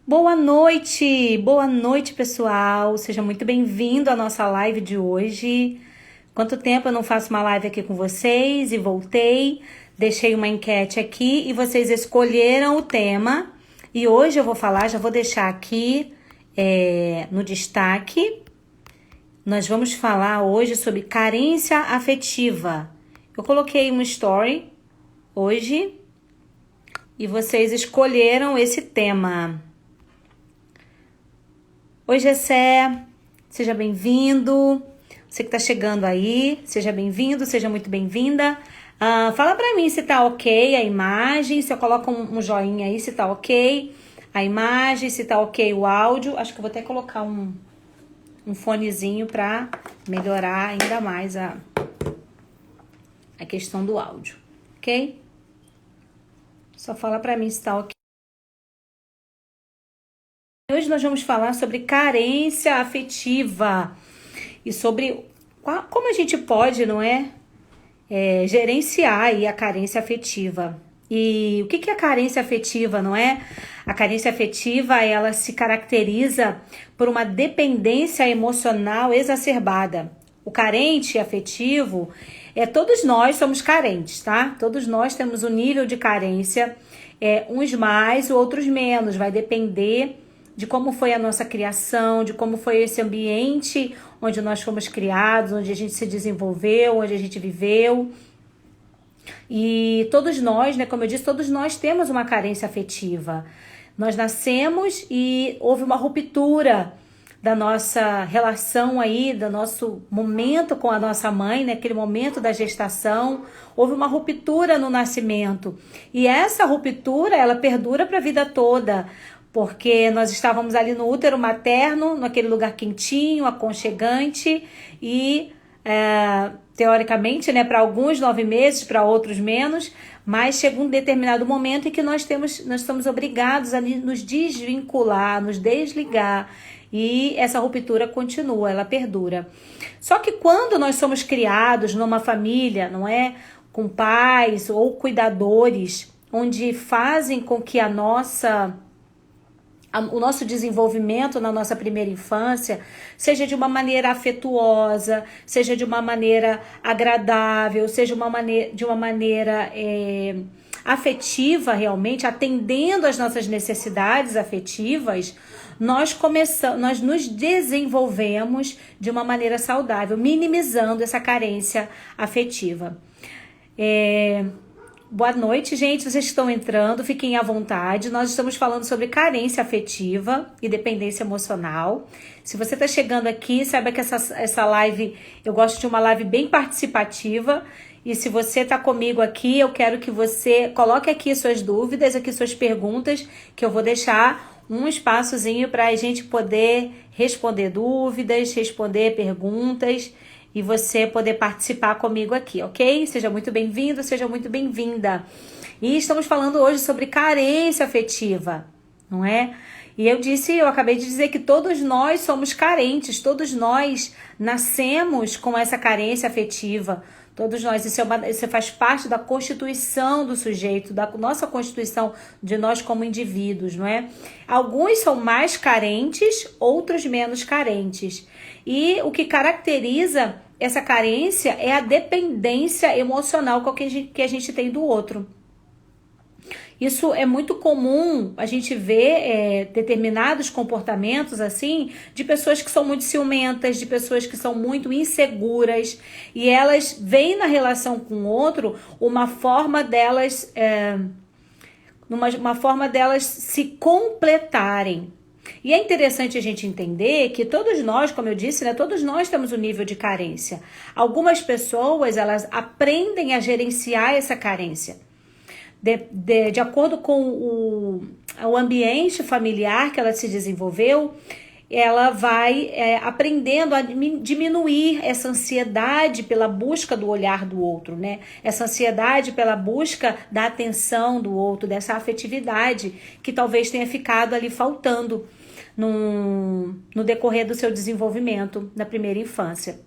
Boa noite pessoal, seja muito bem-vindo à nossa live de hoje. Quanto tempo eu não faço uma live aqui com vocês e voltei, deixei uma enquete aqui e vocês escolheram o tema. E hoje eu vou falar, já vou deixar aqui no destaque, nós vamos falar hoje sobre carência afetiva. Eu coloquei uma story hoje e vocês escolheram esse tema. Oi, Gessé, seja bem-vindo. Você que tá chegando aí, seja bem-vindo, seja muito bem-vinda. Fala pra mim se tá ok a imagem, se eu coloco um joinha aí, se tá ok a imagem, se tá ok o áudio. Acho que eu vou até colocar um fonezinho pra melhorar ainda mais a questão do áudio, ok? Só fala pra mim se tá ok. Hoje nós vamos falar sobre carência afetiva e sobre como a gente pode, não é, gerenciar aí a carência afetiva. E o que é a carência afetiva, não é? A carência afetiva, ela se caracteriza por uma dependência emocional exacerbada. O carente afetivo, todos nós somos carentes, tá? Todos nós temos um nível de carência, uns mais, outros menos, vai depender de como foi a nossa criação, de como foi esse ambiente onde nós fomos criados, onde a gente se desenvolveu, onde a gente viveu. E todos nós, né, como eu disse, todos nós temos uma carência afetiva. Nós nascemos e houve uma ruptura da nossa relação aí, do nosso momento com a nossa mãe, né, aquele momento da gestação, houve uma ruptura no nascimento. E essa ruptura, ela perdura para a vida toda, porque nós estávamos ali no útero materno, naquele lugar quentinho, aconchegante e, teoricamente, né, para alguns 9 meses, para outros menos, mas chega um determinado momento em que nós estamos obrigados a nos desvincular, nos desligar, e essa ruptura continua, ela perdura. Só que quando nós somos criados numa família, não é, com pais ou cuidadores, onde fazem com que o nosso desenvolvimento na nossa primeira infância seja de uma maneira afetuosa, seja de uma maneira agradável, seja de uma maneira afetiva realmente, atendendo às nossas necessidades afetivas, nós nos desenvolvemos de uma maneira saudável, minimizando essa carência afetiva. Boa noite, gente. Vocês estão entrando, fiquem à vontade. Nós estamos falando sobre carência afetiva e dependência emocional. Se você está chegando aqui, saiba que essa live, eu gosto de uma live bem participativa. E se você está comigo aqui, eu quero que você coloque aqui suas dúvidas, aqui suas perguntas, que eu vou deixar um espaçozinho para a gente poder responder dúvidas, responder perguntas, e você poder participar comigo aqui, ok? Seja muito bem-vindo, seja muito bem-vinda. E estamos falando hoje sobre carência afetiva, não é? E eu acabei de dizer que todos nós somos carentes, todos nós nascemos com essa carência afetiva, todos nós, isso faz parte da constituição do sujeito, da nossa constituição de nós como indivíduos, não é? Alguns são mais carentes, outros menos carentes. E o que caracteriza essa carência é a dependência emocional que a gente tem do outro. Isso é muito comum, a gente vê determinados comportamentos assim, de pessoas que são muito ciumentas, de pessoas que são muito inseguras, e elas veem na relação com o outro uma forma delas, uma forma delas se completarem. E é interessante a gente entender que todos nós, como eu disse, né, todos nós temos um nível de carência. Algumas pessoas, elas aprendem a gerenciar essa carência. De acordo com o ambiente familiar que ela se desenvolveu, ela vai aprendendo a diminuir essa ansiedade pela busca do olhar do outro, né? Essa ansiedade pela busca da atenção do outro, dessa afetividade que talvez tenha ficado ali faltando no decorrer do seu desenvolvimento na primeira infância.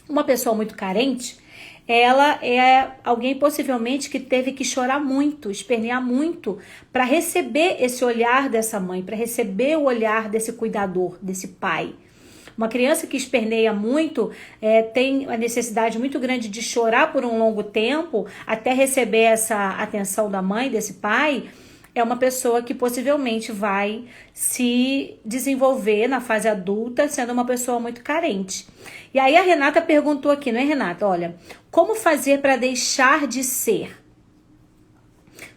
Uma pessoa muito carente, ela é alguém possivelmente que teve que chorar muito, espernear muito para receber esse olhar dessa mãe, para receber o olhar desse cuidador, desse pai. Uma criança que esperneia muito tem a necessidade muito grande de chorar por um longo tempo até receber essa atenção da mãe, desse pai. É uma pessoa que possivelmente vai se desenvolver na fase adulta sendo uma pessoa muito carente. E aí a Renata perguntou aqui, não é, Renata? Olha, como fazer para deixar de ser?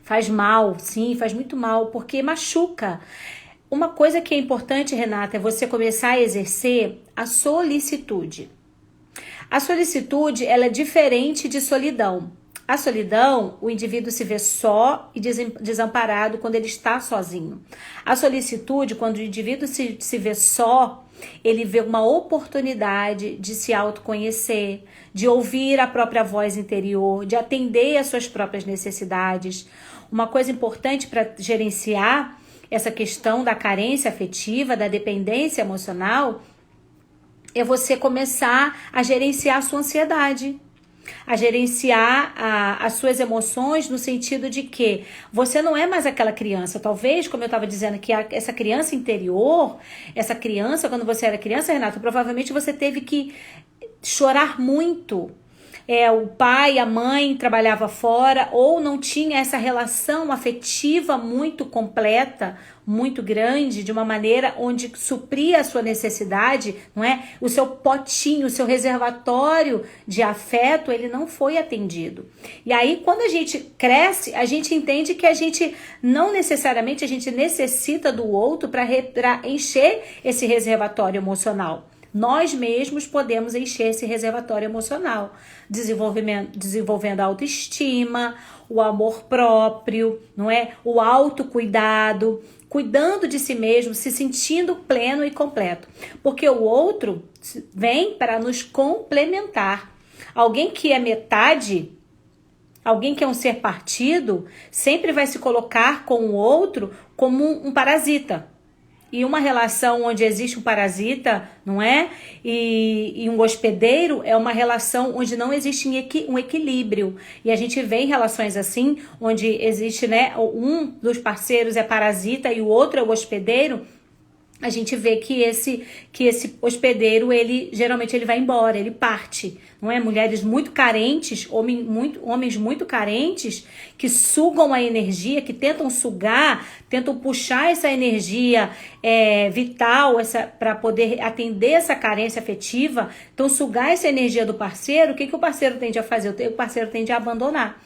Faz mal, sim, faz muito mal, porque machuca. Uma coisa que é importante, Renata, é você começar a exercer a solicitude. A solicitude, ela é diferente de solidão. A solidão, o indivíduo se vê só e desamparado quando ele está sozinho. A solicitude, quando o indivíduo se vê só, ele vê uma oportunidade de se autoconhecer, de ouvir a própria voz interior, de atender às suas próprias necessidades. Uma coisa importante para gerenciar essa questão da carência afetiva, da dependência emocional, é você começar a gerenciar a sua ansiedade, a gerenciar as suas emoções no sentido de que você não é mais aquela criança. Talvez, como eu estava dizendo, que essa criança interior, essa criança, quando você era criança, Renata, provavelmente você teve que chorar muito. O pai, a mãe trabalhava fora ou não tinha essa relação afetiva muito completa, muito grande, de uma maneira onde supria a sua necessidade, não é? O seu potinho, o seu reservatório de afeto, ele não foi atendido. E aí, quando a gente cresce, a gente entende que a gente não necessariamente a gente necessita do outro para encher esse reservatório emocional. Nós mesmos podemos encher esse reservatório emocional, desenvolvendo a autoestima, o amor próprio, não é? O autocuidado, cuidando de si mesmo, se sentindo pleno e completo. Porque o outro vem para nos complementar. Alguém que é metade, alguém que é um ser partido, sempre vai se colocar com o outro como um parasita. E uma relação onde existe um parasita, não é? E um hospedeiro é uma relação onde não existe um equilíbrio. E a gente vê em relações assim, onde existe, né, um dos parceiros é parasita e o outro é o hospedeiro. A gente vê que esse hospedeiro, geralmente ele vai embora, ele parte, não é? Mulheres muito carentes, homens muito carentes, que sugam a energia, que tentam sugar, tentam puxar essa energia vital para poder atender essa carência afetiva, então sugar essa energia do parceiro. O que o parceiro tende a fazer? O parceiro tende a abandonar,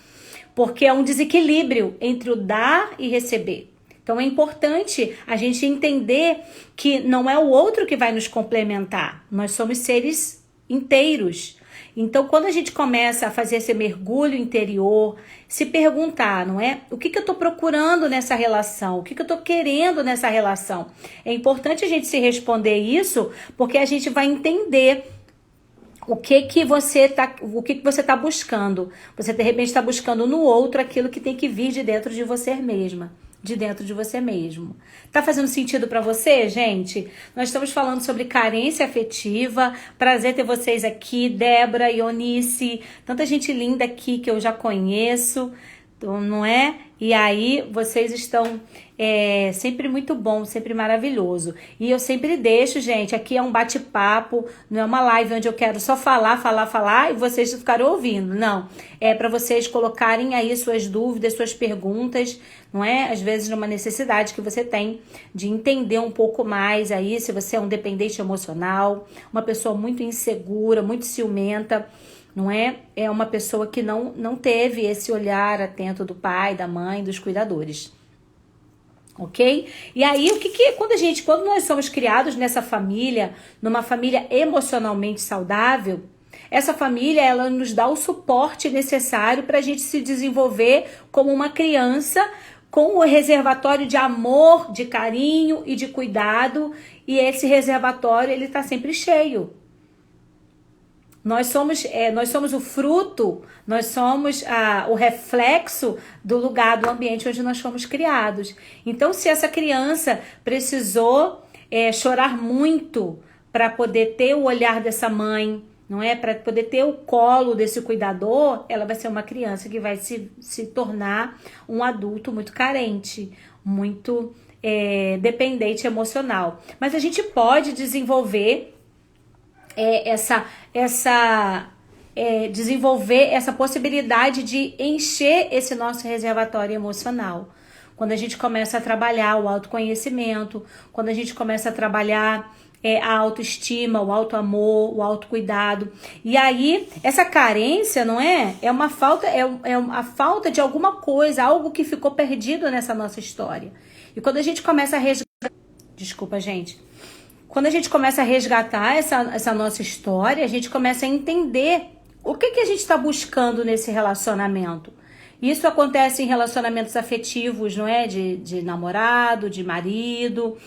porque é um desequilíbrio entre o dar e receber. Então é importante a gente entender que não é o outro que vai nos complementar. Nós somos seres inteiros. Então quando a gente começa a fazer esse mergulho interior, se perguntar, não é? O que eu estou procurando nessa relação? O que eu estou querendo nessa relação? É importante a gente se responder isso, porque a gente vai entender o que você tá buscando. Você de repente está buscando no outro aquilo que tem que vir de dentro de você mesma. De dentro de você mesmo. Tá fazendo sentido para você, gente? Nós estamos falando sobre carência afetiva. Prazer ter vocês aqui, Débora, Ionice, tanta gente linda aqui que eu já conheço, não é? E aí vocês estão sempre muito bom, sempre maravilhoso. E eu sempre deixo, gente, aqui é um bate-papo, não é uma live onde eu quero só falar e vocês ficarem ouvindo. Não, é para vocês colocarem aí suas dúvidas, suas perguntas, não é? Às vezes numa necessidade que você tem de entender um pouco mais aí, se você é um dependente emocional, uma pessoa muito insegura, muito ciumenta, não é? É uma pessoa que não teve esse olhar atento do pai, da mãe, dos cuidadores. Ok? E aí, quando nós somos criados nessa família, numa família emocionalmente saudável, essa família, ela nos dá o suporte necessário para a gente se desenvolver como uma criança com o reservatório de amor, de carinho e de cuidado, e esse reservatório, ele está sempre cheio. Nós somos o fruto, nós somos o reflexo do lugar, do ambiente onde nós fomos criados. Então, se essa criança precisou chorar muito para poder ter o olhar dessa mãe, não é? Para poder ter o colo desse cuidador, ela vai ser uma criança que vai se tornar um adulto muito carente, muito dependente emocional. Mas a gente pode desenvolver desenvolver essa possibilidade de encher esse nosso reservatório emocional. Quando a gente começa a trabalhar o autoconhecimento, quando a gente começa a trabalhar a autoestima, o autoamor, o autocuidado. E aí, essa carência, não é? É uma falta, a falta de alguma coisa, algo que ficou perdido nessa nossa história. E quando a gente começa a resgatar... Desculpa, gente. Quando a gente começa a resgatar essa nossa história, a gente começa a entender o que a gente está buscando nesse relacionamento. Isso acontece em relacionamentos afetivos, não é? De namorado, de marido.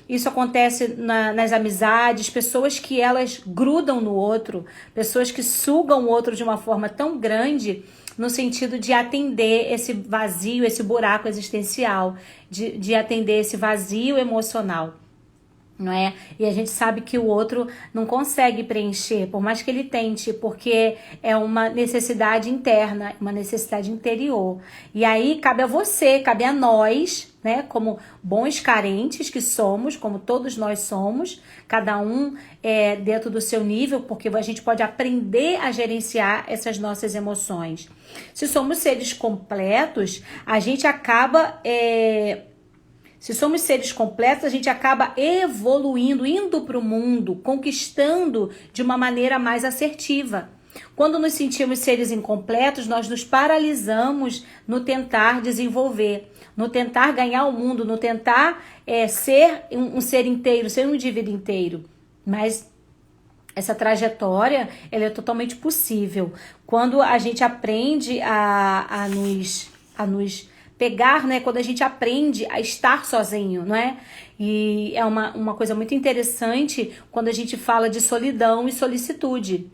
Isso acontece nas amizades, pessoas que elas grudam no outro, pessoas que sugam o outro de uma forma tão grande, no sentido de atender esse vazio, esse buraco existencial, de atender esse vazio emocional. Não é? E a gente sabe que o outro não consegue preencher, por mais que ele tente, porque é uma necessidade interna, uma necessidade interior. E aí cabe a você, cabe a nós, né, como bons carentes que somos, como todos nós somos, cada um dentro do seu nível, porque a gente pode aprender a gerenciar essas nossas emoções. Se somos seres completos, a gente acaba... Se somos seres completos, a gente acaba evoluindo, indo para o mundo, conquistando de uma maneira mais assertiva. Quando nos sentimos seres incompletos, nós nos paralisamos no tentar desenvolver, no tentar ganhar o mundo, no tentar ser um ser inteiro, ser um indivíduo inteiro. Mas essa trajetória, ela é totalmente possível. Quando a gente aprende a nos pegar, né, quando a gente aprende a estar sozinho, não é? E é uma coisa muito interessante quando a gente fala de solidão e solitude.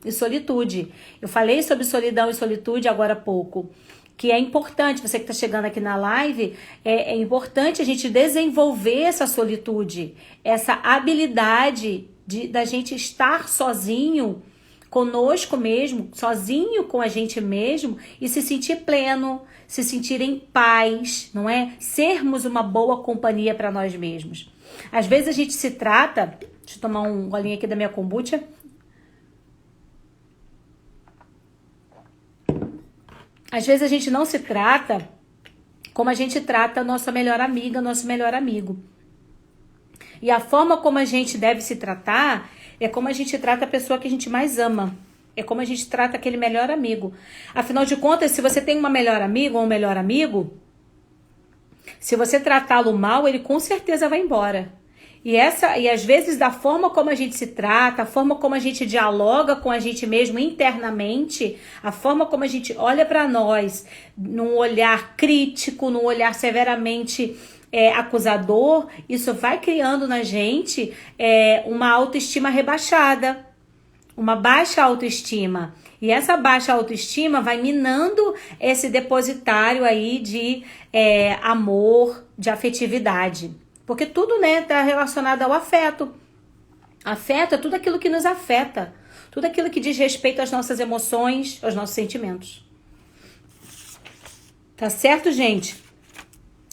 Eu falei sobre solidão e solitude agora há pouco, que é importante, você que está chegando aqui na live, é importante a gente desenvolver essa solitude, essa habilidade da gente estar sozinho, conosco mesmo, sozinho com a gente mesmo e se sentir pleno, se sentir em paz, não é? Sermos uma boa companhia para nós mesmos. Às vezes a gente se trata... Deixa eu tomar um golinho aqui da minha kombucha. Às vezes a gente não se trata como a gente trata a nossa melhor amiga, nosso melhor amigo. E a forma como a gente deve se tratar é como a gente trata a pessoa que a gente mais ama. É como a gente trata aquele melhor amigo. Afinal de contas, se você tem uma melhor amiga ou um melhor amigo, se você tratá-lo mal, ele com certeza vai embora. E às vezes, da forma como a gente se trata, a forma como a gente dialoga com a gente mesmo internamente, a forma como a gente olha para nós, num olhar crítico, num olhar severamente acusador, isso vai criando na gente uma autoestima rebaixada, uma baixa autoestima. E essa baixa autoestima vai minando esse depositário aí de amor, de afetividade. Porque tudo, né, tá relacionado ao afeto. Afeto é tudo aquilo que nos afeta. Tudo aquilo que diz respeito às nossas emoções, aos nossos sentimentos. Tá certo, gente?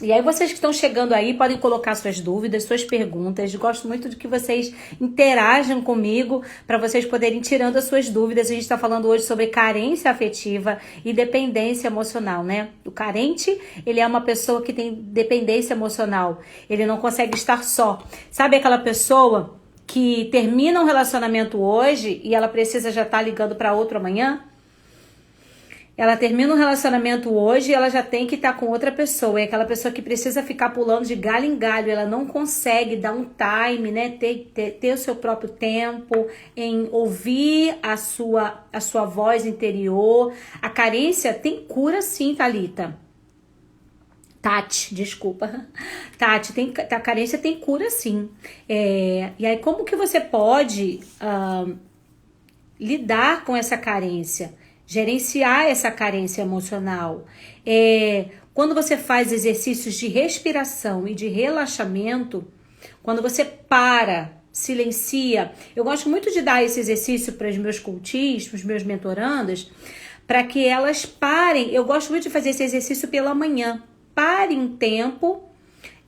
E aí vocês que estão chegando aí podem colocar suas dúvidas, suas perguntas. Gosto muito de que vocês interajam comigo para vocês poderem ir tirando as suas dúvidas. A gente está falando hoje sobre carência afetiva e dependência emocional, né? O carente, ele é uma pessoa que tem dependência emocional. Ele não consegue estar só. Sabe aquela pessoa que termina um relacionamento hoje e ela precisa já estar ligando para outro amanhã? Ela termina um relacionamento hoje e ela já tem que estar com outra pessoa. É aquela pessoa que precisa ficar pulando de galho em galho. Ela não consegue dar um time, né? Ter o seu próprio tempo, em ouvir a sua voz interior. A carência tem cura sim, Thalita. Tati, desculpa. Tati, a carência tem cura sim. E aí, como que você pode lidar com essa carência? Gerenciar essa carência emocional. Quando você faz exercícios de respiração e de relaxamento, quando você para silencia. Eu gosto muito de dar esse exercício para os meus coaches, para os meus mentorandas, para que elas parem. Eu gosto muito de fazer esse exercício pela manhã. Pare um tempo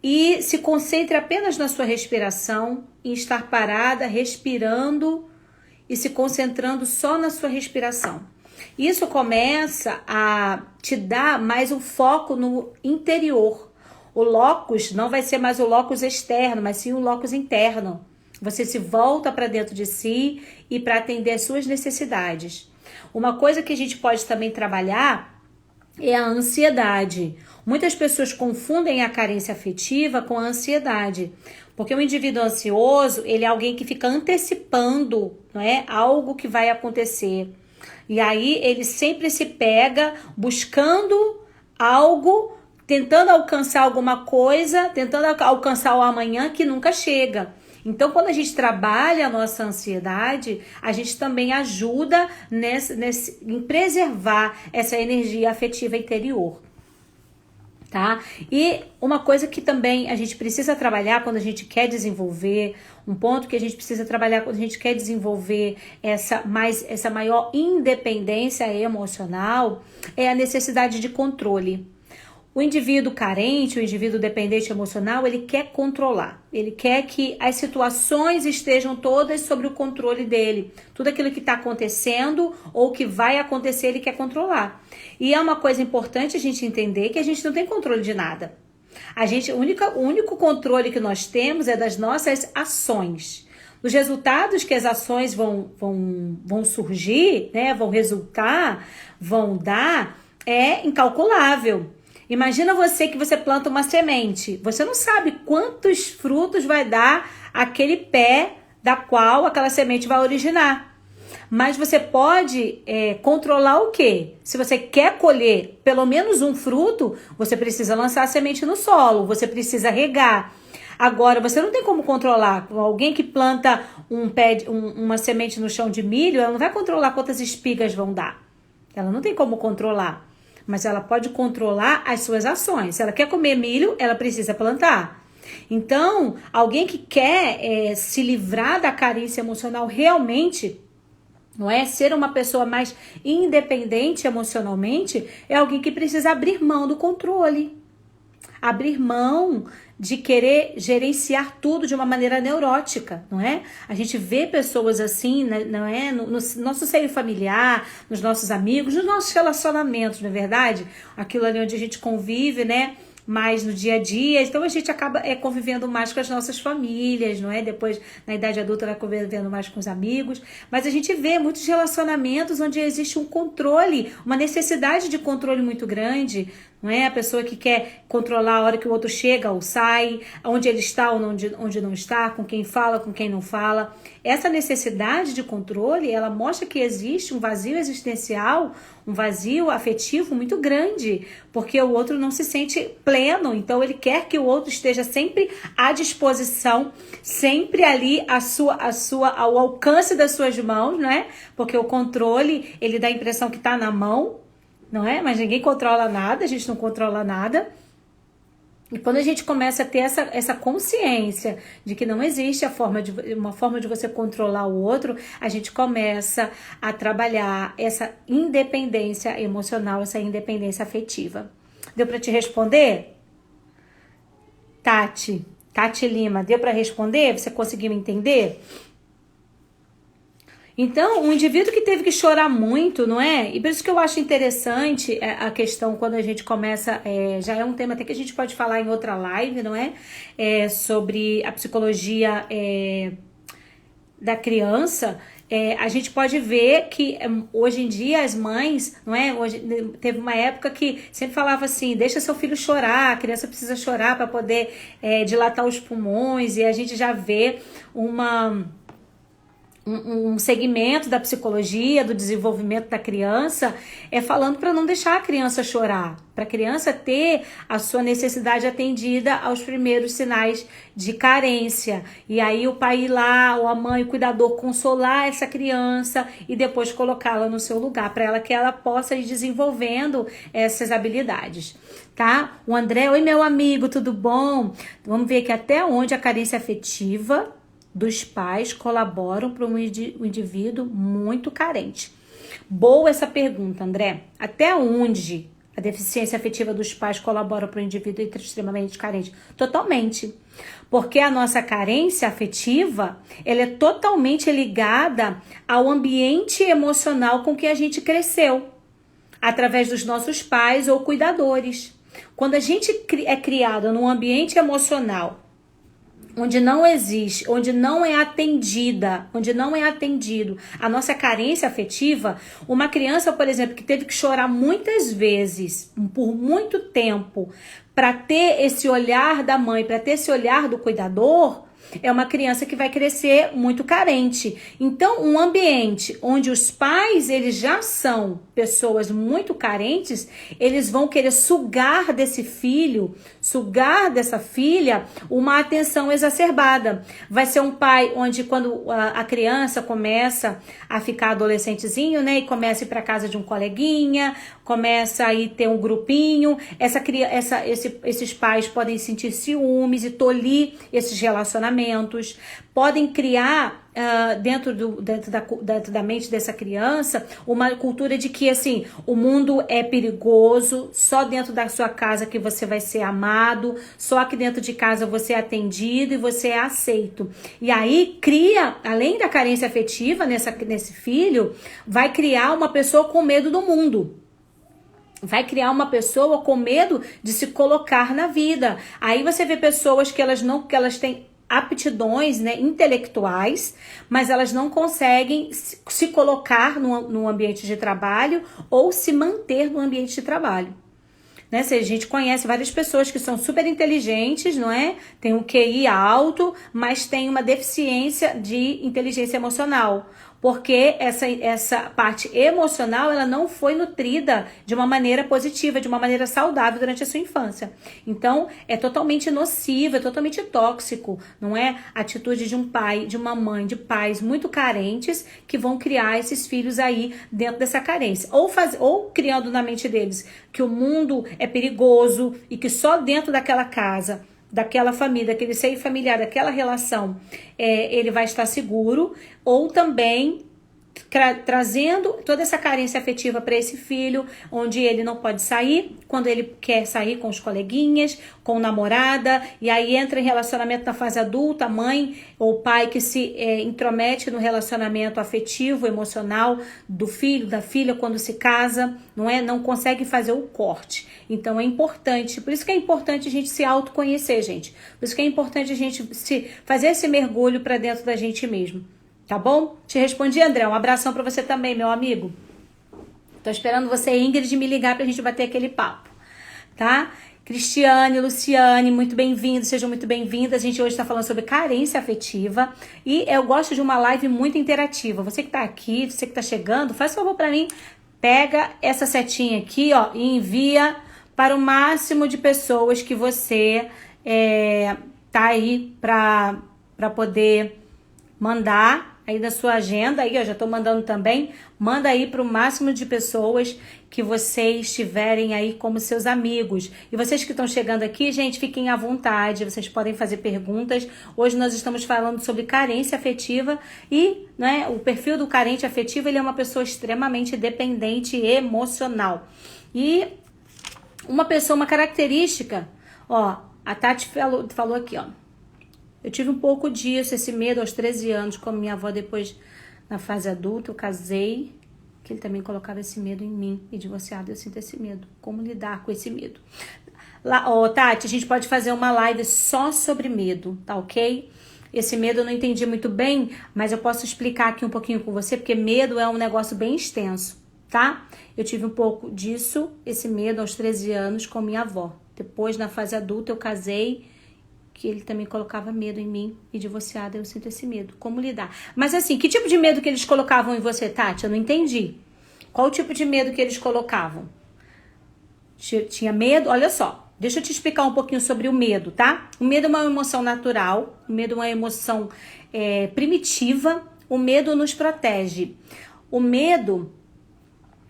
e se concentre apenas na sua respiração, em estar parada, respirando e se concentrando só na sua respiração. Isso começa a te dar mais um foco no interior. O locus não vai ser mais o locus externo, mas sim o locus interno. Você se volta para dentro de si e para atender às suas necessidades. Uma coisa que a gente pode também trabalhar é a ansiedade. Muitas pessoas confundem a carência afetiva com a ansiedade, porque o indivíduo ansioso, ele é alguém que fica antecipando, não é, algo que vai acontecer. E aí ele sempre se pega buscando algo, tentando alcançar alguma coisa, tentando alcançar o amanhã que nunca chega. Então, quando a gente trabalha a nossa ansiedade, a gente também ajuda em preservar essa energia afetiva interior, tá? E uma coisa que também a gente precisa trabalhar quando a gente quer desenvolver, um ponto que a gente precisa trabalhar quando a gente quer desenvolver essa maior independência emocional, é a necessidade de controle. O indivíduo carente, o indivíduo dependente emocional, ele quer controlar. Ele quer que as situações estejam todas sob o controle dele. Tudo aquilo que está acontecendo ou que vai acontecer, ele quer controlar. E é uma coisa importante a gente entender que a gente não tem controle de nada. O único controle que nós temos é das nossas ações. Os resultados que as ações vão surgir, né, vão resultar, vão dar, é incalculável. Imagina que você planta uma semente. Você não sabe quantos frutos vai dar aquele pé da qual aquela semente vai originar. Mas você pode controlar o quê? Se você quer colher pelo menos um fruto, você precisa lançar a semente no solo, você precisa regar. Agora, você não tem como controlar. Alguém que planta uma semente no chão de milho, ela não vai controlar quantas espigas vão dar. Ela não tem como controlar. Mas ela pode controlar as suas ações. Se ela quer comer milho, ela precisa plantar. Então, alguém que quer se livrar da carência emocional realmente, não é? Ser uma pessoa mais independente emocionalmente, é alguém que precisa abrir mão do controle. Abrir mão de querer gerenciar tudo de uma maneira neurótica, não é? A gente vê pessoas assim, não é? No nosso seio familiar, nos nossos amigos, nos nossos relacionamentos, não é verdade? Aquilo ali onde a gente convive, né? Mais no dia a dia, então a gente acaba convivendo mais com as nossas famílias, não é? Depois, na idade adulta, vai convivendo mais com os amigos, mas a gente vê muitos relacionamentos onde existe um controle, uma necessidade de controle muito grande, não é? A pessoa que quer controlar a hora que o outro chega ou sai, onde ele está ou onde não está, com quem fala, com quem não fala. Essa necessidade de controle, ela mostra que existe um vazio existencial, um vazio afetivo muito grande, porque o outro não se sente pleno, então ele quer que o outro esteja sempre à disposição, sempre ali ao alcance das suas mãos, né? Porque o controle, ele dá a impressão que está na mão, não é? Mas ninguém controla nada, a gente não controla nada. E quando a gente começa a ter essa consciência de que não existe uma forma de você controlar o outro, a gente começa a trabalhar essa independência emocional, essa independência afetiva. Deu para te responder? Tati Lima, deu para responder? Você conseguiu entender? Então, um indivíduo que teve que chorar muito, não é? E por isso que eu acho interessante a questão quando a gente começa, já é um tema até que a gente pode falar em outra live, não é? Sobre a psicologia da criança. A gente pode ver que hoje em dia as mães, não é? Teve uma época que sempre falava assim, deixa seu filho chorar, a criança precisa chorar para poder dilatar os pulmões, e a gente já vê um segmento da psicologia, do desenvolvimento da criança, falando para não deixar a criança chorar, para a criança ter a sua necessidade atendida aos primeiros sinais de carência. E aí o pai ir lá, ou a mãe, o cuidador, consolar essa criança e depois colocá-la no seu lugar, para que ela possa ir desenvolvendo essas habilidades, tá? O André, oi meu amigo, tudo bom? Vamos ver aqui até onde a carência afetiva dos pais colaboram para um indivíduo muito carente? Boa essa pergunta, André. Até onde a deficiência afetiva dos pais colabora para o indivíduo extremamente carente? Totalmente. Porque a nossa carência afetiva, ela é totalmente ligada ao ambiente emocional com que a gente cresceu, através dos nossos pais ou cuidadores. Quando a gente é criado num ambiente emocional onde não existe, onde não é atendida, onde não é atendido a nossa carência afetiva, uma criança, por exemplo, que teve que chorar muitas vezes, por muito tempo, para ter esse olhar da mãe, para ter esse olhar do cuidador, é uma criança que vai crescer muito carente. Então, um ambiente onde os pais, eles já são pessoas muito carentes, eles vão querer sugar desse filho, sugar dessa filha, uma atenção exacerbada. Vai ser um pai onde, quando a criança começa a ficar adolescentezinho, né, e começa a ir para casa de um coleguinha, começa a ir ter um grupinho, esses pais podem sentir ciúmes e tolir esses relacionamentos, podem criar dentro da mente dessa criança uma cultura de que assim, o mundo é perigoso, só dentro da sua casa que você vai ser amado, só aqui dentro de casa você é atendido e você é aceito. E aí cria, além da carência afetiva nesse filho, vai criar uma pessoa com medo do mundo. Vai criar uma pessoa com medo de se colocar na vida. Aí você vê pessoas que elas têm aptidões, né, intelectuais, mas elas não conseguem se colocar no ambiente de trabalho ou se manter no ambiente de trabalho. Né? A gente conhece várias pessoas que são super inteligentes, não é? Tem um QI alto, mas tem uma deficiência de inteligência emocional. Porque essa parte emocional, ela não foi nutrida de uma maneira positiva, de uma maneira saudável durante a sua infância. Então, é totalmente nocivo, é totalmente tóxico, não é? A atitude de um pai, de uma mãe, de pais muito carentes que vão criar esses filhos aí dentro dessa carência. Ou criando na mente deles que o mundo é perigoso e que só dentro daquela casa, daquela família, daquele seio familiar, daquela relação, ele vai estar seguro, ou também trazendo toda essa carência afetiva para esse filho, onde ele não pode sair, quando ele quer sair com os coleguinhas, com namorada, e aí entra em relacionamento na fase adulta, a mãe ou o pai que se intromete no relacionamento afetivo, emocional do filho, da filha, quando se casa, não consegue fazer o corte. Então é importante, por isso que é importante a gente se autoconhecer, gente. Por isso que é importante a gente fazer esse mergulho para dentro da gente mesmo. Tá bom? Te respondi, André. Um abração pra você também, meu amigo. Tô esperando você, Ingrid, me ligar pra gente bater aquele papo, tá? Cristiane, Luciane, muito bem-vindos, sejam muito bem-vindas. A gente hoje tá falando sobre carência afetiva e eu gosto de uma live muito interativa. Você que tá aqui, você que tá chegando, faz favor pra mim, pega essa setinha aqui, ó, e envia para o máximo de pessoas que você tá aí pra poder mandar aí da sua agenda, aí eu já tô mandando também, manda aí para o máximo de pessoas que vocês tiverem aí como seus amigos. E vocês que estão chegando aqui, gente, fiquem à vontade, vocês podem fazer perguntas. Hoje nós estamos falando sobre carência afetiva e, né, o perfil do carente afetivo, ele é uma pessoa extremamente dependente emocional. E uma pessoa, uma característica, ó, a Tati falou aqui, ó. Eu tive um pouco disso, esse medo aos 13 anos, como minha avó depois, na fase adulta, eu casei, que ele também colocava esse medo em mim, e divorciado eu sinto esse medo. Como lidar com esse medo? Tati, a gente pode fazer uma live só sobre medo, tá ok? Esse medo eu não entendi muito bem, mas eu posso explicar aqui um pouquinho com você, porque medo é um negócio bem extenso, tá? Eu tive um pouco disso, esse medo aos 13 anos com minha avó. Depois, na fase adulta, eu casei, que ele também colocava medo em mim, e divorciada eu sinto esse medo. Como lidar? Mas assim, que tipo de medo que eles colocavam em você, Tati? Eu não entendi. Qual o tipo de medo que eles colocavam? Tinha medo? Olha só, deixa eu te explicar um pouquinho sobre o medo, tá? O medo é uma emoção natural, o medo é uma emoção primitiva, o medo nos protege. O medo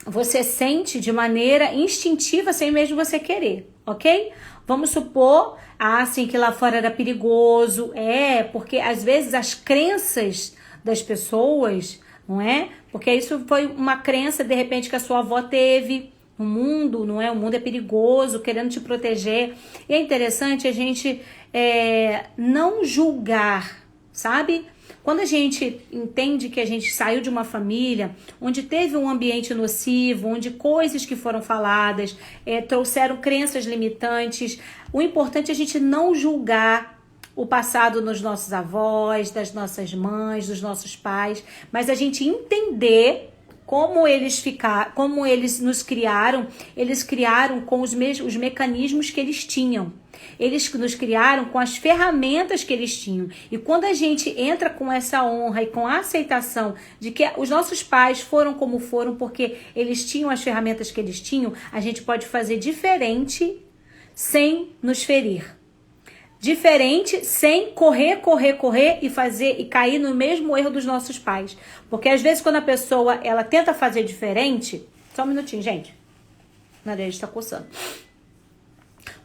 você sente de maneira instintiva sem mesmo você querer, ok? Vamos supor, assim, que lá fora era perigoso. Porque às vezes as crenças das pessoas, não é? Porque isso foi uma crença, de repente, que a sua avó teve. O mundo, não é? O mundo é perigoso, querendo te proteger. E é interessante a gente não julgar, sabe? Quando a gente entende que a gente saiu de uma família onde teve um ambiente nocivo, onde coisas que foram faladas trouxeram crenças limitantes, o importante é a gente não julgar o passado nos nossos avós, das nossas mães, dos nossos pais, mas a gente entender como eles nos criaram. Eles criaram com os mecanismos que eles tinham. Eles nos criaram com as ferramentas que eles tinham. E quando a gente entra com essa honra e com a aceitação de que os nossos pais foram como foram porque eles tinham as ferramentas que eles tinham, a gente pode fazer diferente sem nos ferir. Diferente, sem correr e cair no mesmo erro dos nossos pais. Porque às vezes quando a pessoa ela tenta fazer diferente... Só um minutinho, gente. Na verdade, está coçando.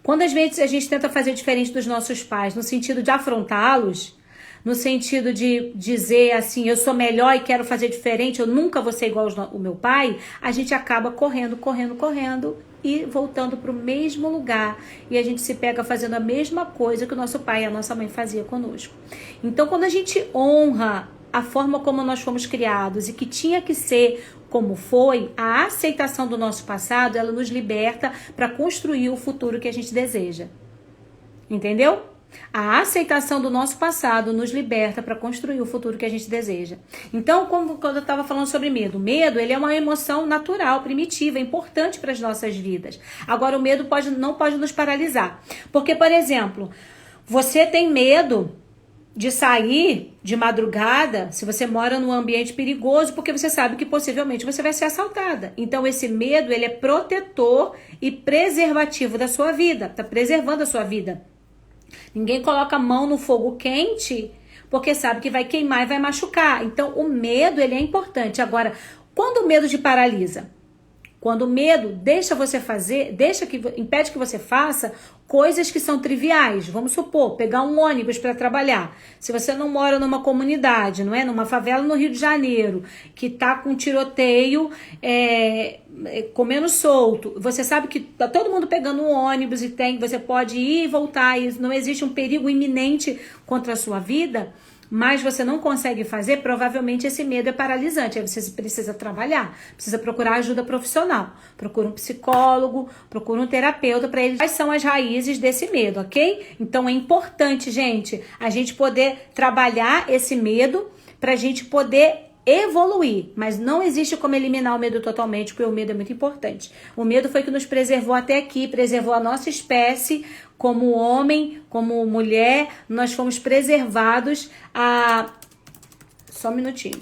Quando às vezes a gente tenta fazer diferente dos nossos pais, no sentido de afrontá-los, no sentido de dizer assim, eu sou melhor e quero fazer diferente, eu nunca vou ser igual ao meu pai, a gente acaba correndo e voltando para o mesmo lugar. E a gente se pega fazendo a mesma coisa que o nosso pai e a nossa mãe faziam conosco. Então, quando a gente honra a forma como nós fomos criados e que tinha que ser como foi, a aceitação do nosso passado, ela nos liberta para construir o futuro que a gente deseja. Entendeu? A aceitação do nosso passado nos liberta para construir o futuro que a gente deseja. Então, quando eu estava falando sobre medo, ele é uma emoção natural, primitiva, importante para as nossas vidas. Agora, o medo não pode nos paralisar. Porque, por exemplo, você tem medo de sair de madrugada se você mora num ambiente perigoso, porque você sabe que possivelmente você vai ser assaltada. Então, esse medo, ele é protetor e preservativo da sua vida. Está preservando a sua vida. Ninguém coloca a mão no fogo quente porque sabe que vai queimar e vai machucar. Então, o medo, ele é importante. Agora, quando o medo te paralisa? Quando o medo impede que você faça coisas que são triviais. Vamos supor, pegar um ônibus para trabalhar. Se você não mora numa comunidade, não é? Numa favela no Rio de Janeiro, que tá com tiroteio, comendo solto. Você sabe que tá todo mundo pegando um ônibus e você pode ir e voltar, e não existe um perigo iminente contra a sua vida, mas você não consegue fazer, provavelmente esse medo é paralisante. Aí você precisa trabalhar, precisa procurar ajuda profissional. Procura um psicólogo, procura um terapeuta para eles. Quais são as raízes desse medo, ok? Então é importante, gente, a gente poder trabalhar esse medo para a gente poder evoluir, mas não existe como eliminar o medo totalmente, porque o medo é muito importante. O medo foi que nos preservou até aqui, preservou a nossa espécie, como homem, como mulher, nós fomos preservados Só um minutinho.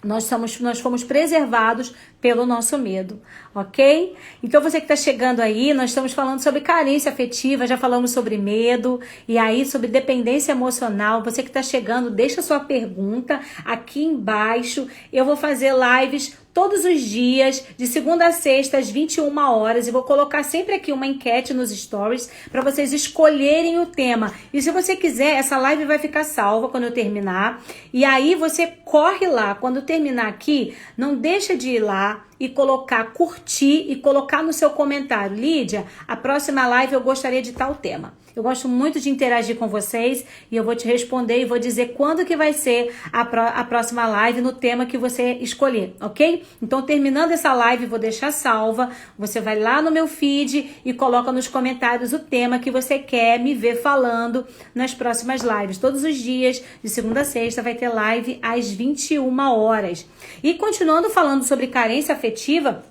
Nós fomos preservados pelo nosso medo, ok? Então você que está chegando aí, nós estamos falando sobre carência afetiva, já falamos sobre medo e aí sobre dependência emocional. Você que está chegando, deixa sua pergunta aqui embaixo. Eu vou fazer lives todos os dias, de segunda a sexta, às 21 horas, e vou colocar sempre aqui uma enquete nos stories para vocês escolherem o tema. E se você quiser, essa live vai ficar salva quando eu terminar. E aí você corre lá, quando terminar aqui, não deixa de ir lá e curtir e colocar no seu comentário. Lídia, a próxima live eu gostaria de tal tema. Eu gosto muito de interagir com vocês e eu vou te responder e vou dizer quando que vai ser a próxima live no tema que você escolher, ok? Então, terminando essa live, vou deixar salva. Você vai lá no meu feed e coloca nos comentários o tema que você quer me ver falando nas próximas lives. Todos os dias, de segunda a sexta, vai ter live às 21 horas. E continuando falando sobre carência afetiva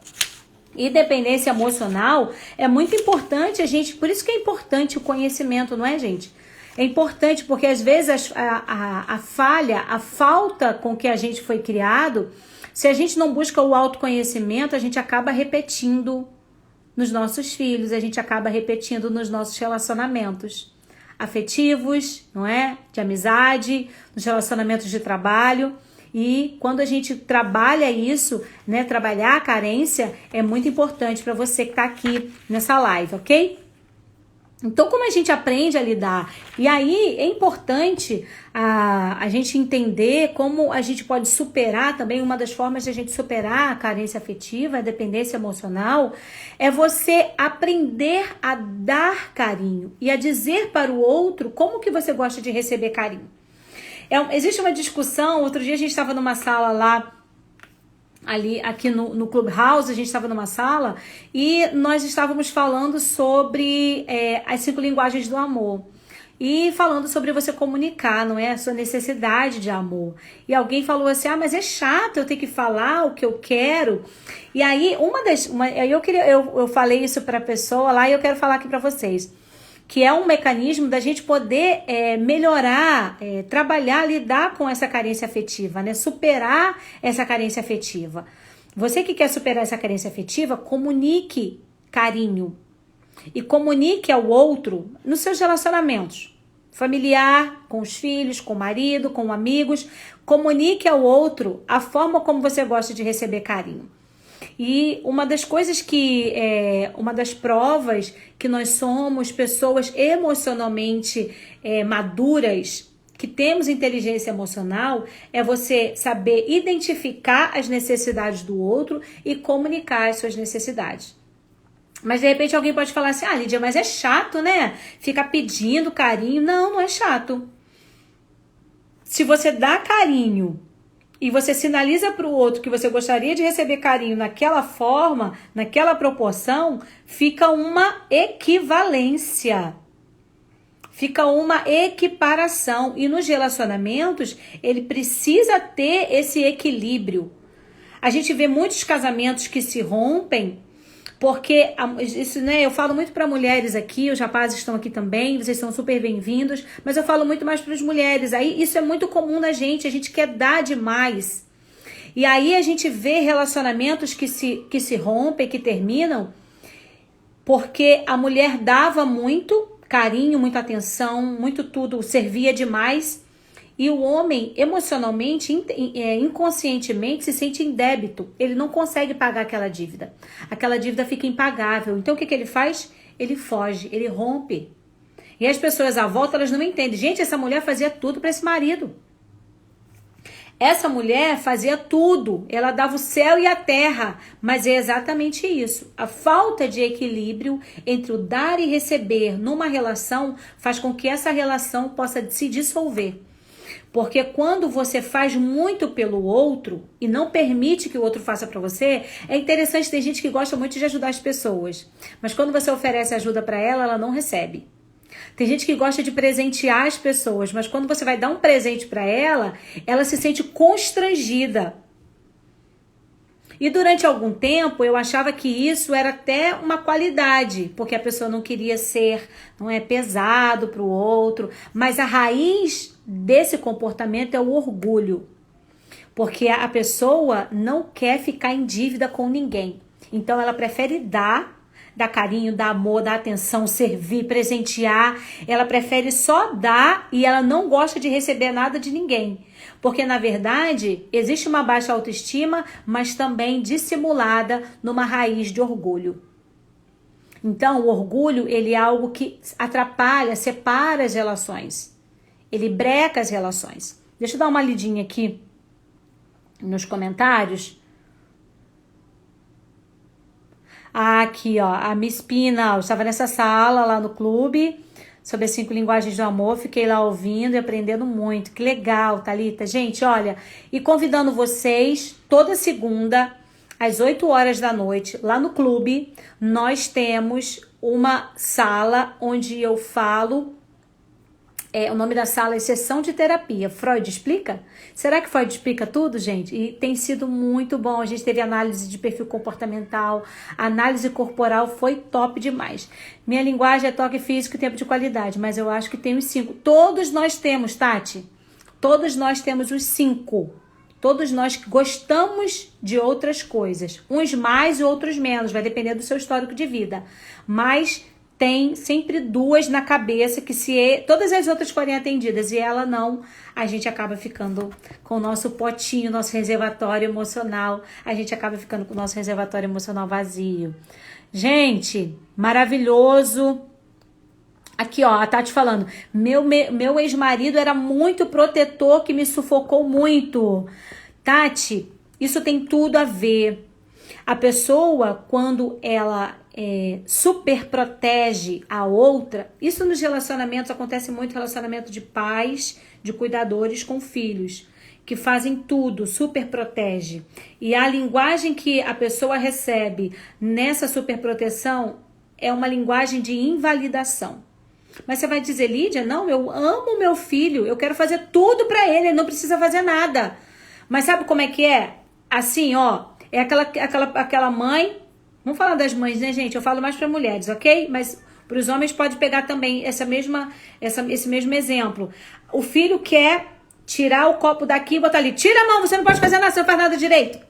e dependência emocional, é muito importante por isso que é importante o conhecimento, não é, gente? É importante porque às vezes a falta com que a gente foi criado, se a gente não busca o autoconhecimento, a gente acaba repetindo nos nossos filhos, a gente acaba repetindo nos nossos relacionamentos afetivos, não é? De amizade, nos relacionamentos de trabalho. E quando a gente trabalha isso, né, trabalhar a carência, é muito importante para você que está aqui nessa live, ok? Então, como a gente aprende a lidar? E aí é importante a gente entender como a gente pode superar também. Uma das formas de a gente superar a carência afetiva, a dependência emocional, é você aprender a dar carinho e a dizer para o outro como que você gosta de receber carinho. Existe uma discussão, outro dia a gente estava numa sala lá, aqui no Clubhouse, a gente estava numa sala e nós estávamos falando sobre as 5 linguagens do amor. E falando sobre você comunicar, não é? A sua necessidade de amor. E alguém falou assim, mas é chato eu ter que falar o que eu quero. E aí, eu falei isso para a pessoa lá e eu quero falar aqui para vocês. Que é um mecanismo da gente poder melhorar, trabalhar, lidar com essa carência afetiva, né? Superar essa carência afetiva. Você que quer superar essa carência afetiva, comunique carinho. E comunique ao outro nos seus relacionamentos. Familiar, com os filhos, com o marido, com amigos. Comunique ao outro a forma como você gosta de receber carinho. E uma das coisas uma das provas que nós somos pessoas emocionalmente maduras, que temos inteligência emocional, é você saber identificar as necessidades do outro e comunicar as suas necessidades. Mas de repente alguém pode falar assim, Lídia, mas é chato, né? Ficar pedindo carinho. Não, não é chato. Se você dá carinho e você sinaliza para o outro que você gostaria de receber carinho naquela forma, naquela proporção, fica uma equivalência. Fica uma equiparação. E nos relacionamentos, ele precisa ter esse equilíbrio. A gente vê muitos casamentos que se rompem porque isso, né, eu falo muito para mulheres aqui, os rapazes estão aqui também, vocês são super bem-vindos, mas eu falo muito mais para as mulheres. Aí isso é muito comum na gente, a gente quer dar demais. E aí a gente vê relacionamentos que se rompem, que terminam, porque a mulher dava muito carinho, muita atenção, muito tudo, servia demais. E o homem, emocionalmente, inconscientemente, se sente em débito. Ele não consegue pagar aquela dívida. Aquela dívida fica impagável. Então, o que ele faz? Ele foge, ele rompe. E as pessoas à volta, elas não entendem. Gente, essa mulher fazia tudo para esse marido. Essa mulher fazia tudo. Ela dava o céu e a terra. Mas é exatamente isso. A falta de equilíbrio entre o dar e receber numa relação faz com que essa relação possa se dissolver. Porque quando você faz muito pelo outro e não permite que o outro faça para você, é interessante, tem gente que gosta muito de ajudar as pessoas, mas quando você oferece ajuda para ela, ela não recebe. Tem gente que gosta de presentear as pessoas, mas quando você vai dar um presente para ela, ela se sente constrangida. E durante algum tempo eu achava que isso era até uma qualidade, porque a pessoa não queria ser, não é pesado para o outro, mas a raiz desse comportamento é o orgulho, porque a pessoa não quer ficar em dívida com ninguém, então ela prefere dar carinho, dar amor, dar atenção, servir, presentear, ela prefere só dar e ela não gosta de receber nada de ninguém, porque na verdade existe uma baixa autoestima, mas também dissimulada numa raiz de orgulho. Então o orgulho, ele é algo que atrapalha, separa as relações. Ele breca as relações. Deixa eu dar uma lidinha aqui nos comentários. Aqui, ó, a Miss Pina, eu estava nessa sala lá no clube sobre as 5 linguagens do amor, fiquei lá ouvindo e aprendendo muito. Que legal, Thalita. Gente, olha, e convidando vocês, toda segunda, às 8 horas da noite, lá no clube, nós temos uma sala onde eu falo. O nome da sala é Sessão de Terapia. Freud explica? Será que Freud explica tudo, gente? E tem sido muito bom. A gente teve análise de perfil comportamental, análise corporal, foi top demais. Minha linguagem é toque físico e tempo de qualidade, mas eu acho que tem os 5. Todos nós temos, Tati. Todos nós temos os 5. Todos nós gostamos de outras coisas. Uns mais e outros menos. Vai depender do seu histórico de vida. Mas tem sempre 2 na cabeça que todas as outras forem atendidas e ela não, a gente acaba ficando com o nosso potinho, nosso reservatório emocional, a gente acaba ficando com o nosso reservatório emocional vazio. Gente, maravilhoso Aqui, ó, a Tati falando, meu ex-marido era muito protetor, que me sufocou muito. Tati, isso tem tudo a ver. A pessoa, quando ela super protege a outra, isso nos relacionamentos acontece muito, relacionamento de pais, de cuidadores com filhos, que fazem tudo, super protege. E a linguagem que a pessoa recebe nessa super proteção é uma linguagem de invalidação. Mas você vai dizer, Lídia, não, eu amo meu filho, eu quero fazer tudo pra ele não precisa fazer nada. Mas sabe como é que é? Assim, ó, é aquela mãe, vamos falar das mães, né, gente? Eu falo mais pra mulheres, ok? Mas pros homens pode pegar também esse mesmo exemplo. O filho quer tirar o copo daqui e botar ali. Tira a mão, você não pode fazer nada, você não faz nada direito.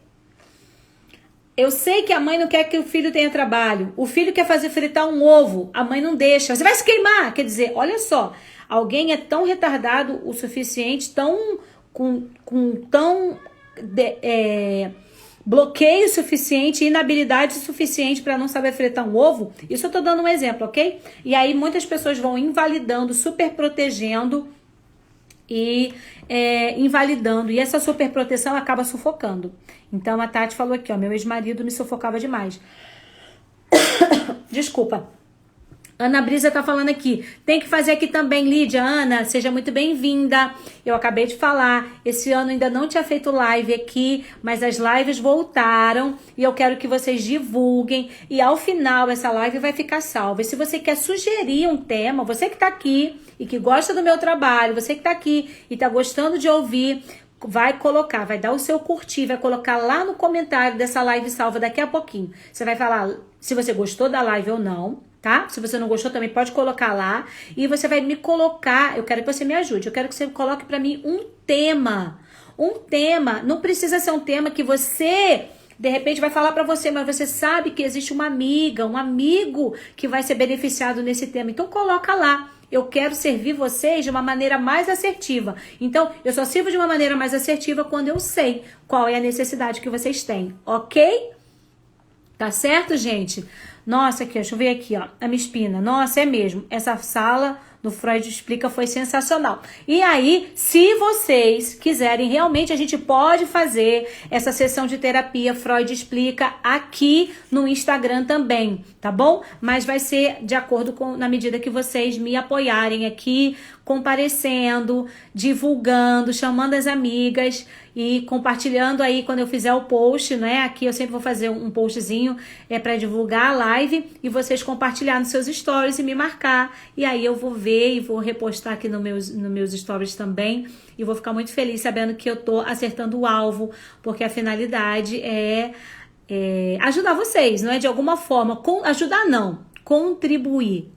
Eu sei que a mãe não quer que o filho tenha trabalho. O filho quer fazer fritar um ovo. A mãe não deixa. Você vai se queimar. Quer dizer, olha só. Alguém é tão retardado o suficiente, bloqueio suficiente, inabilidade suficiente para não saber fritar um ovo. Isso eu tô dando um exemplo, ok? E aí muitas pessoas vão invalidando, super protegendo e invalidando. E essa super proteção acaba sufocando. Então a Tati falou aqui, ó, meu ex-marido me sufocava demais. Desculpa. Ana Brisa tá falando aqui, tem que fazer aqui também, Lídia. Ana, seja muito bem-vinda. Eu acabei de falar, esse ano ainda não tinha feito live aqui, mas as lives voltaram e eu quero que vocês divulguem. E ao final essa live vai ficar salva. E se você quer sugerir um tema, você que tá aqui e que gosta do meu trabalho, você que tá aqui e tá gostando de ouvir, vai colocar, vai dar o seu curtir, vai colocar lá no comentário dessa live salva daqui a pouquinho. Você vai falar se você gostou da live ou não, tá? Se você não gostou também pode colocar lá e você vai me colocar, eu quero que você me ajude, eu quero que você coloque pra mim um tema. Um tema, não precisa ser um tema que você de repente vai falar pra você, mas você sabe que existe uma amiga, um amigo que vai ser beneficiado nesse tema. Então coloca lá. Eu quero servir vocês de uma maneira mais assertiva. Então, eu só sirvo de uma maneira mais assertiva quando eu sei qual é a necessidade que vocês têm, ok? Tá certo, gente? Nossa, aqui, deixa eu ver aqui, ó, a minha espina. Nossa, é mesmo. Essa sala do Freud Explica foi sensacional. E aí, se vocês quiserem, realmente a gente pode fazer essa sessão de terapia Freud Explica aqui no Instagram também, tá bom? Mas vai ser de acordo com, na medida que vocês me apoiarem aqui, comparecendo, divulgando, chamando as amigas e compartilhando aí quando eu fizer o post, né? Aqui eu sempre vou fazer um postzinho para divulgar a live e vocês compartilhar nos seus stories e me marcar. E aí eu vou ver e vou repostar aqui nos meus stories também. E vou ficar muito feliz sabendo que eu tô acertando o alvo, porque a finalidade é ajudar vocês, não é de alguma forma, ajudar não. Contribuir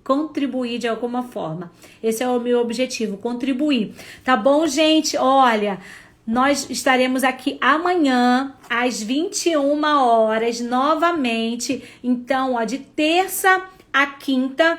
de alguma forma. Esse é o meu objetivo, contribuir. Tá bom, gente? Olha, nós estaremos aqui amanhã às 21 horas novamente. Então, ó, de terça a quinta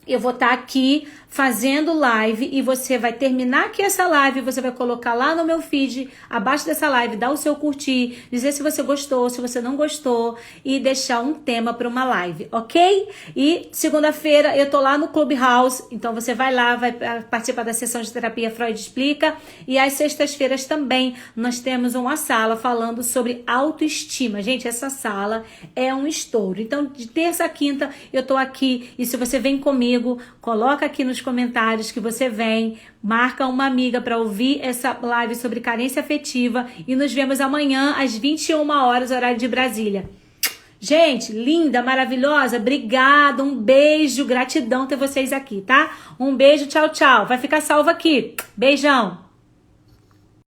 eu vou estar aqui fazendo live e você vai terminar aqui essa live, você vai colocar lá no meu feed, abaixo dessa live, dar o seu curtir, dizer se você gostou, se você não gostou e deixar um tema para uma live, ok? E segunda-feira eu tô lá no Clubhouse, então você vai lá, vai participar da sessão de terapia Freud Explica e às sextas-feiras também nós temos uma sala falando sobre autoestima. Gente, essa sala é um estouro. Então, de terça a quinta eu tô aqui e se você vem comigo, coloca aqui nos comentários que você vem, marca uma amiga para ouvir essa live sobre carência afetiva e nos vemos amanhã às 21 horas, horário de Brasília. Gente, linda, maravilhosa, obrigada, um beijo, gratidão ter vocês aqui, tá? Um beijo, tchau, tchau. Vai ficar salvo aqui. Beijão.